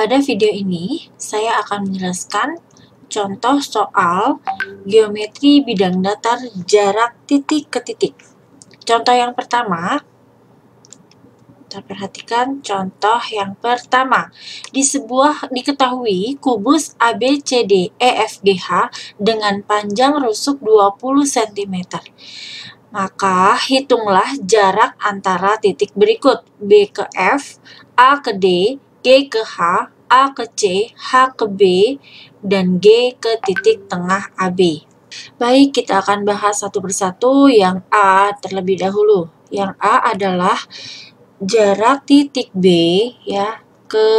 Pada video ini, saya akan menjelaskan contoh soal geometri bidang datar jarak titik ke titik. Contoh yang pertama, kita perhatikan contoh yang pertama. Diketahui kubus ABCD EFGH dengan panjang rusuk 20 cm. Maka hitunglah jarak antara titik berikut, B ke F, A ke D, G ke H, A ke C, H ke B, dan G ke titik tengah AB. Baik, kita akan bahas satu persatu. Yang A terlebih dahulu. Yang A adalah jarak titik B ya ke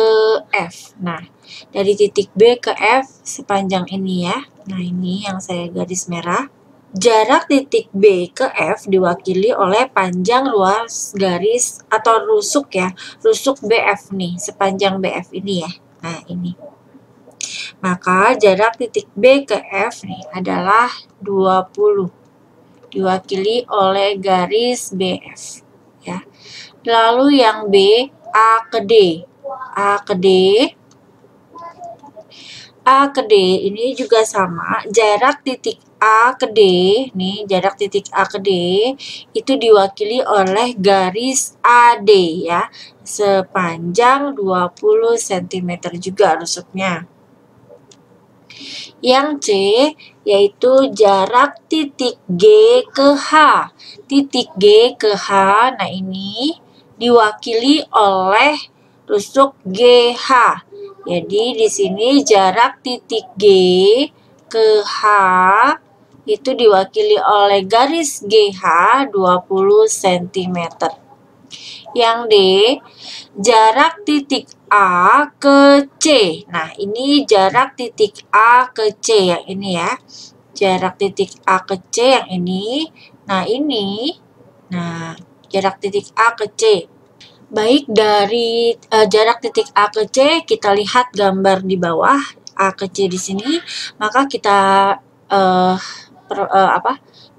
F. Nah, dari titik B ke F sepanjang ini ya. Nah, ini yang saya garis merah. Jarak titik B ke F diwakili oleh panjang ruas garis atau rusuk ya. Rusuk BF nih, sepanjang BF ini ya. Nah, ini. Maka jarak titik B ke F nih adalah 20. Diwakili oleh garis BF ya. Lalu yang B, A ke D. A ke D. A ke D ini juga sama. Jarak titik A ke D, nih jarak titik A ke D itu diwakili oleh garis AD ya. Sepanjang 20 cm juga rusuknya. Yang C yaitu jarak titik G ke H. Titik G ke H, nah ini diwakili oleh rusuk GH. Jadi di sini jarak titik G ke H itu diwakili oleh garis GH 20 cm. Yang D, jarak titik A ke C. Nah, ini jarak titik A ke C yang ini ya. Jarak titik A ke C yang ini. Nah, ini. Nah, jarak titik A ke C. Baik, dari jarak titik A ke C, kita lihat gambar di bawah A ke C di sini. Maka kita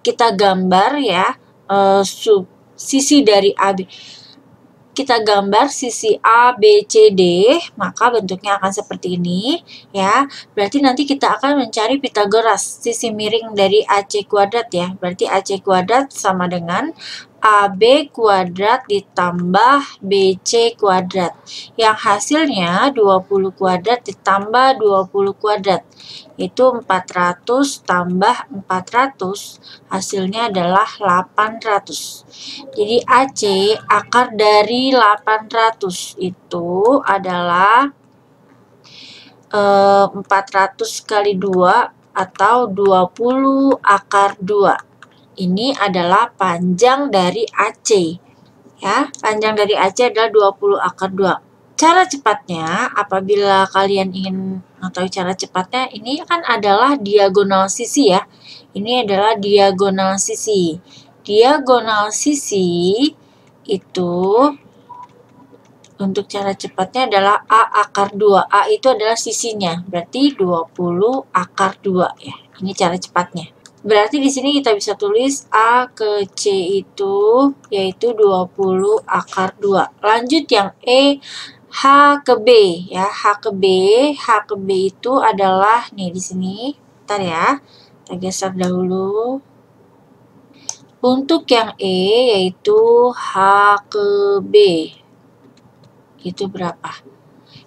kita gambar ya sisi dari AB. Kita gambar sisi A, B, C, D, maka bentuknya akan seperti ini ya. Berarti nanti kita akan mencari Pitagoras, sisi miring dari AC kuadrat ya. Berarti AC kuadrat sama dengan AB kuadrat ditambah BC kuadrat. Yang hasilnya 20 kuadrat ditambah 20 kuadrat. Itu 400 tambah 400, hasilnya adalah 800. Jadi AC akar dari 800 itu adalah 400 kali 2 atau 20 akar 2. Ini adalah panjang dari AC. Ya, panjang dari AC adalah 20 akar 2. Cara cepatnya, apabila kalian ingin mengetahui cara cepatnya, ini kan adalah diagonal sisi ya. Ini adalah diagonal sisi. Diagonal sisi itu untuk cara cepatnya adalah A akar 2. A itu adalah sisinya, berarti 20 akar 2 ya. Ini cara cepatnya. Berarti di sini kita bisa tulis A ke C itu yaitu 20 akar 2. Lanjut yang E, H ke B ya. H ke B itu adalah nih di sini. Bentar ya. Kita geser dahulu. Untuk yang E yaitu H ke B. Itu berapa?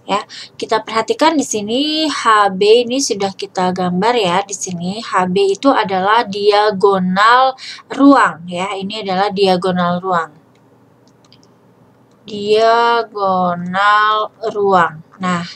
Ya, kita perhatikan di sini HB ini sudah kita gambar ya. Di sini HB itu adalah diagonal ruang ya. Ini adalah diagonal ruang. Diagonal ruang. Nah,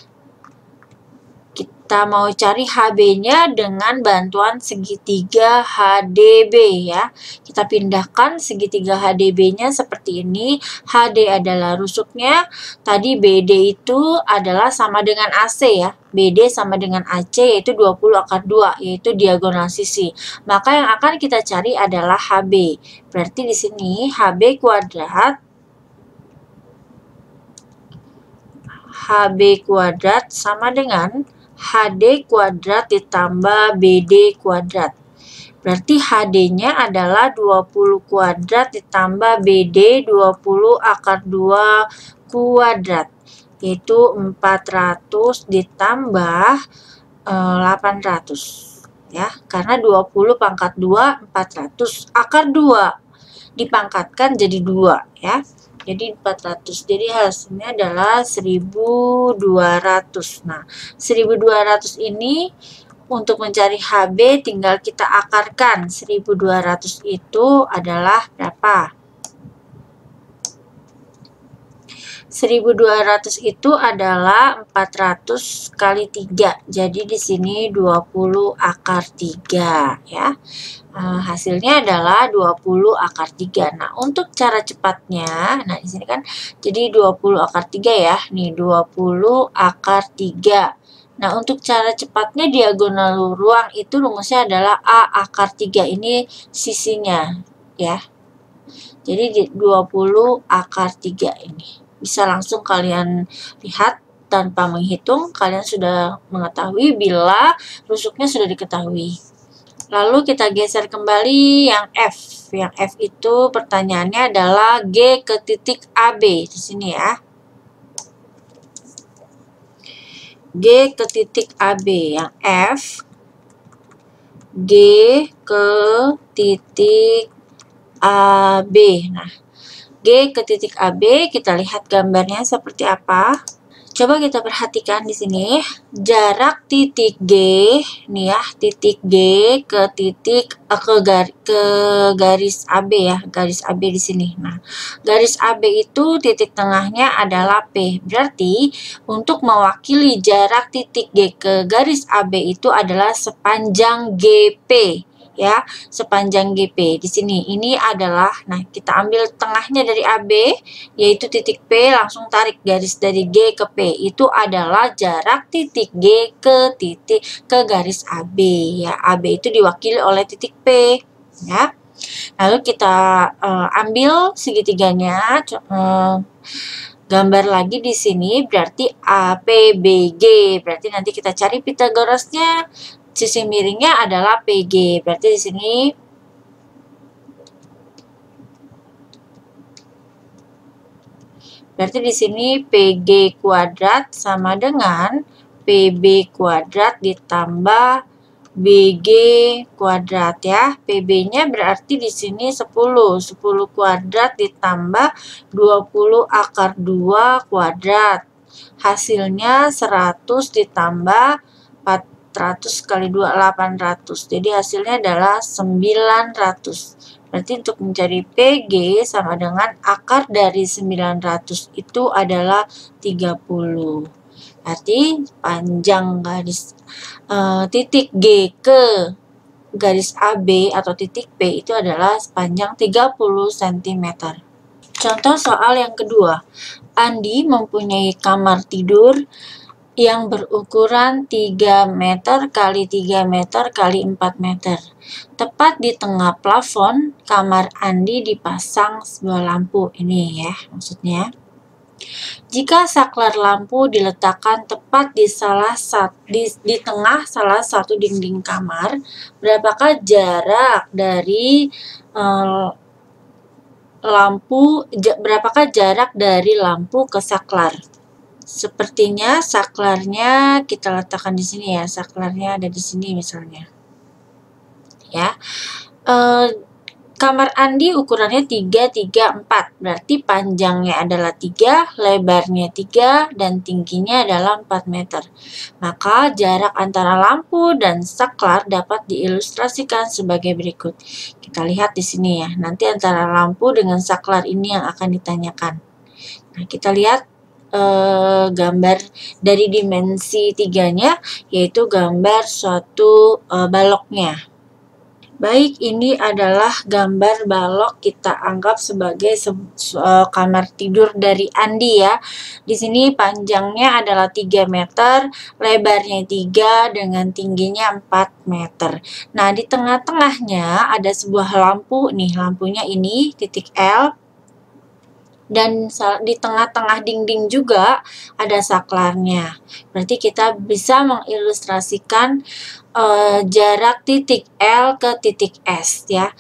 kita mau cari HB-nya dengan bantuan segitiga HDB ya. Kita pindahkan segitiga HDB-nya seperti ini. HD adalah rusuknya. Tadi BD itu adalah sama dengan AC ya. BD sama dengan AC yaitu 20 akar 2 yaitu diagonal sisi. Maka yang akan kita cari adalah HB. Berarti di sini HB kuadrat sama dengan HD kuadrat ditambah BD kuadrat. Berarti HD-nya adalah 20 kuadrat ditambah BD 20 akar 2 kuadrat. yaitu 400 ditambah 800 ya, karena 20 pangkat 2 400, akar 2 dipangkatkan jadi 2 ya, jadi 400, jadi hasilnya adalah 1200. Nah, 1200 ini untuk mencari HB tinggal kita akarkan. 1200 itu adalah berapa? 1200 itu adalah 400 kali 3. Jadi di sini 20 akar 3 ya. Hasilnya adalah 20 akar 3. Nah, untuk cara cepatnya, nah di sini kan jadi 20 akar 3 ya. Nih 20 akar 3. Nah, untuk cara cepatnya diagonal ruang itu rumusnya adalah A akar 3. Ini sisinya ya. Jadi 20 akar 3 ini. Bisa langsung kalian lihat tanpa menghitung, kalian sudah mengetahui bila rusuknya sudah diketahui. Lalu kita geser kembali yang F. Yang F itu pertanyaannya adalah G ke titik AB. Di sini ya. G ke titik AB. Yang F. G ke titik AB. Nah, G ke titik AB, kita lihat gambarnya seperti apa. Coba kita perhatikan di sini, jarak titik G, nih ya, titik G ke titik ke garis AB ya, garis AB di sini. Nah, garis AB itu titik tengahnya adalah P. Berarti untuk mewakili jarak titik G ke garis AB itu adalah sepanjang GP. Ya, sepanjang GP di sini. Ini adalah, nah kita ambil tengahnya dari AB, yaitu titik P, langsung tarik garis dari G ke P. Itu adalah jarak titik G ke garis AB. Ya, AB itu diwakili oleh titik P. Ya, lalu kita ambil segitiganya. Gambar lagi di sini berarti APBG. Berarti nanti kita cari Pitagorasnya. Sisi miringnya adalah PG. Berarti di sini PG kuadrat sama dengan PB kuadrat ditambah BG kuadrat ya. PB-nya berarti di sini 10. 10 kuadrat ditambah 20 akar 2 kuadrat. Hasilnya 100 ditambah 400 kali 2, 800. Jadi hasilnya adalah 900. Berarti untuk mencari PG sama dengan akar dari 900 itu adalah 30. Berarti panjang garis titik G ke garis AB atau titik P itu adalah sepanjang 30 cm. Contoh soal yang kedua. Andi mempunyai kamar tidur yang berukuran 3 meter kali 3 meter kali 4 meter. Tepat di tengah plafon kamar Andi dipasang sebuah lampu. Ini ya maksudnya. Jika saklar lampu diletakkan tepat di tengah salah satu dinding kamar, berapakah jarak dari lampu ke saklar? Sepertinya saklarnya kita letakkan di sini ya. Saklarnya ada di sini misalnya. Ya. Kamar Andi ukurannya 3, 3, 4. Berarti panjangnya adalah 3, lebarnya 3, dan tingginya adalah 4 meter. Maka jarak antara lampu dan saklar dapat diilustrasikan sebagai berikut. Kita lihat di sini ya. Nanti antara lampu dengan saklar ini yang akan ditanyakan. Nah, kita lihat gambar dari dimensi 3-nya, yaitu gambar suatu baloknya. Baik, ini adalah gambar balok, kita anggap sebagai kamar tidur dari Andi ya. Di sini panjangnya adalah 3 meter, lebarnya 3 dengan tingginya 4 meter. Nah, di tengah-tengahnya ada sebuah lampu nih, lampunya ini titik L. Dan di tengah-tengah dinding juga ada saklarnya. Berarti kita bisa mengilustrasikan jarak titik L ke titik S ya.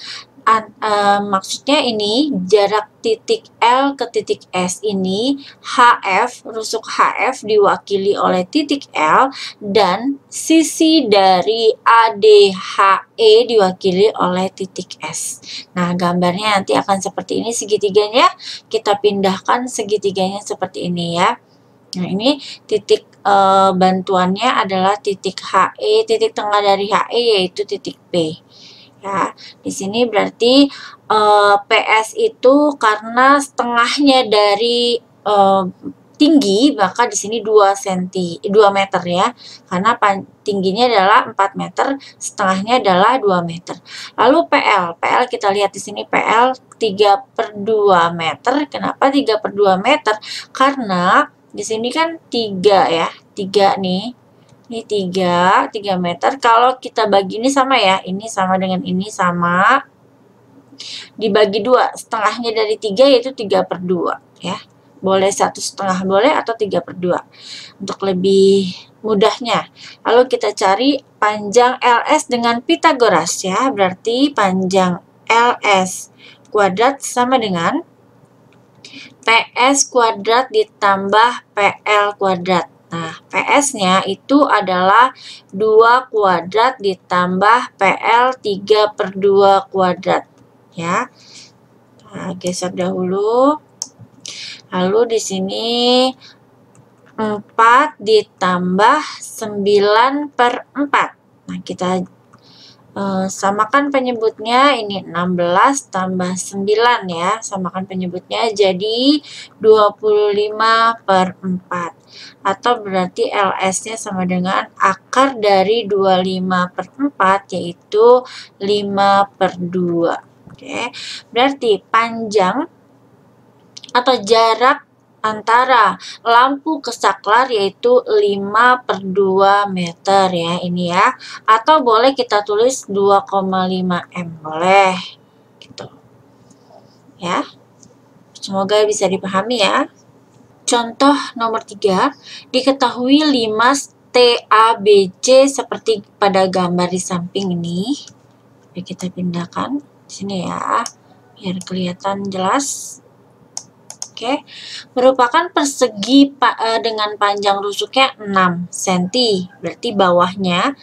Maksudnya ini jarak titik L ke titik S ini HF, rusuk HF diwakili oleh titik L dan sisi dari ADHE diwakili oleh titik S. Nah, gambarnya nanti akan seperti ini segitiganya. Kita pindahkan segitiganya seperti ini ya. Nah, ini titik bantuannya adalah titik HE, titik tengah dari HE yaitu titik P. Ya, di sini berarti PS itu karena setengahnya dari tinggi, maka di sini 2 meter ya. Karena tingginya adalah 4 meter, setengahnya adalah 2 meter. Lalu PL kita lihat di sini PL 3/2 meter. Kenapa 3/2 meter? Karena di sini kan 3 ya, 3 nih. Ini 3 meter. Kalau kita bagi ini sama ya, ini sama dengan ini sama. Dibagi 2, setengahnya dari 3 yaitu 3/2 ya. Boleh 1,5 boleh atau 3/2 untuk lebih mudahnya. Lalu kita cari panjang LS dengan Pitagoras ya. Berarti panjang LS kuadrat sama dengan PS kuadrat ditambah PL kuadrat. Nah, PS-nya itu adalah 2 kuadrat ditambah PL 3/2 kuadrat. Ya. Nah, geser dahulu. Lalu di sini 4 ditambah 9/4. Nah, kita samakan penyebutnya, ini 16 tambah 9 ya, samakan penyebutnya jadi 25/4 atau berarti LS-nya sama dengan akar dari 25/4 yaitu 5/2. Oke, berarti panjang atau jarak antara lampu ke saklar yaitu 5/2 meter ya, ini ya. Atau boleh kita tulis 2,5 M, boleh gitu ya. Semoga bisa dipahami ya. Contoh nomor 3, diketahui 5 TABC seperti pada gambar di samping ini. Oke, kita pindahkan di sini ya biar kelihatan jelas. Oke, merupakan persegi dengan panjang rusuknya 6 cm. Berarti bawahnya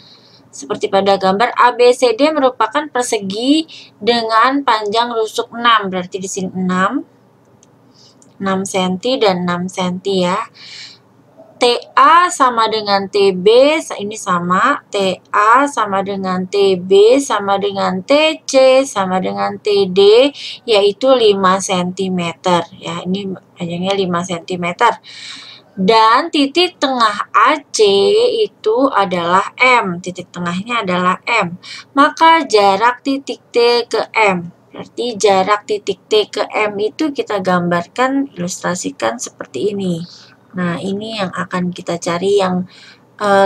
seperti pada gambar ABCD merupakan persegi dengan panjang rusuk 6. Berarti di sini 6 cm dan 6 cm ya. TA sama dengan TB, ini sama. TA sama dengan TB sama dengan TC sama dengan TD, yaitu 5 cm. Ya, ini panjangnya 5 cm. Dan titik tengah AC itu adalah M. Titik tengahnya adalah M. Maka jarak titik T ke M. Berarti jarak titik T ke M itu kita gambarkan, ilustrasikan seperti ini. Nah, ini yang akan kita cari yang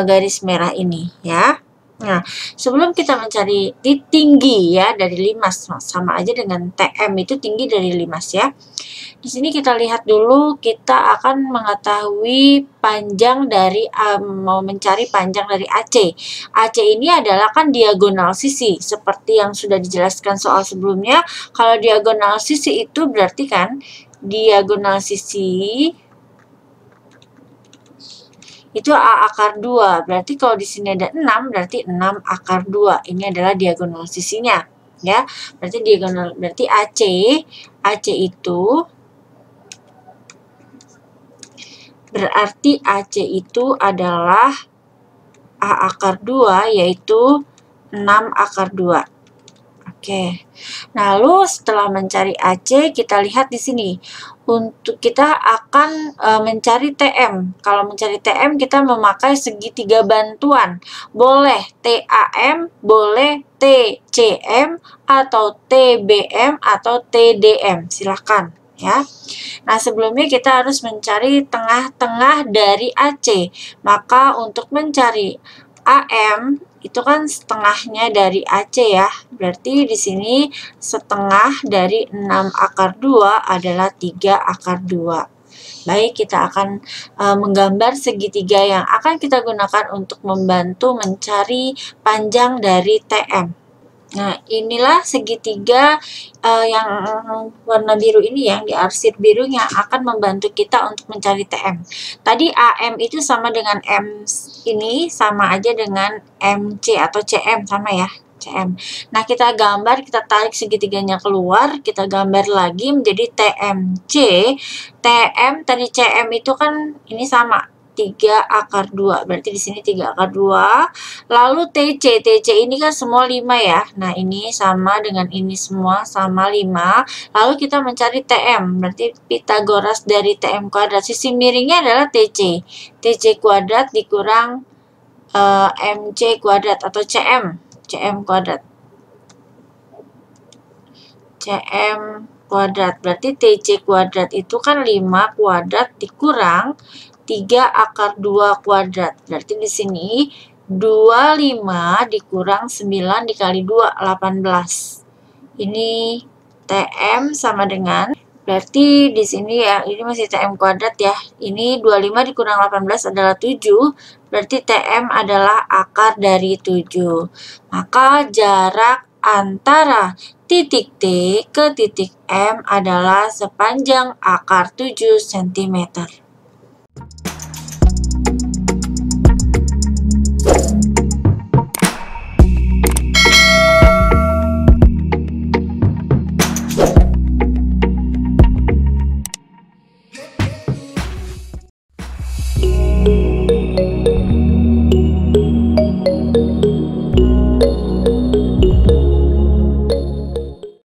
garis merah ini ya. Nah, sebelum kita mencari tinggi ya dari limas, sama aja dengan TM itu tinggi dari limas ya. Di sini kita lihat dulu, kita akan mengetahui panjang dari mau mencari panjang dari AC. AC ini adalah kan diagonal sisi, seperti yang sudah dijelaskan soal sebelumnya. Kalau diagonal sisi itu berarti kan diagonal sisi itu A akar 2. Berarti kalau di sini ada 6, berarti 6 akar 2. Ini adalah diagonal sisinya. Ya, berarti diagonal, berarti AC itu berarti AC itu adalah A akar 2, yaitu 6 akar 2. Oke. Lalu setelah mencari AC, kita lihat di sini. Untuk kita akan mencari TM. Kalau mencari TM, kita memakai segitiga bantuan. Boleh TAM, boleh TCM, atau TBM, atau TDM. Silahkan ya. Nah, sebelumnya kita harus mencari tengah-tengah dari AC. Maka untuk mencari AM itu kan setengahnya dari AC ya. Berarti di sini setengah dari 6 akar 2 adalah 3 akar 2. Baik, kita akan menggambar segitiga yang akan kita gunakan untuk membantu mencari panjang dari TM. Nah, inilah segitiga yang warna biru ini yang di arsir biru yang akan membantu kita untuk mencari TM. Tadi AM itu sama dengan M ini sama aja dengan MC atau CM sama ya. CM. Nah, kita gambar, kita tarik segitiganya keluar, kita gambar lagi menjadi TMC. TM tadi CM itu kan ini sama 3 akar 2. Berarti di sini 3 akar 2. Lalu TC. TC ini kan semua 5 ya. Nah, ini sama dengan ini semua sama 5. Lalu kita mencari TM. Berarti Pitagoras dari TM kuadrat. Sisi miringnya adalah TC. TC kuadrat dikurang MC kuadrat atau CM. CM kuadrat. CM kuadrat. Berarti TC kuadrat itu kan 5 kuadrat dikurang 3 akar 2 kuadrat. Berarti di sini 25 dikurang 9 dikali 2, 18. Ini TM sama dengan, berarti di sini ya, ini masih TM kuadrat ya. Ini 25 dikurang 18 adalah 7. Berarti TM adalah akar dari 7. Maka jarak antara titik T ke titik M adalah sepanjang akar 7 cm.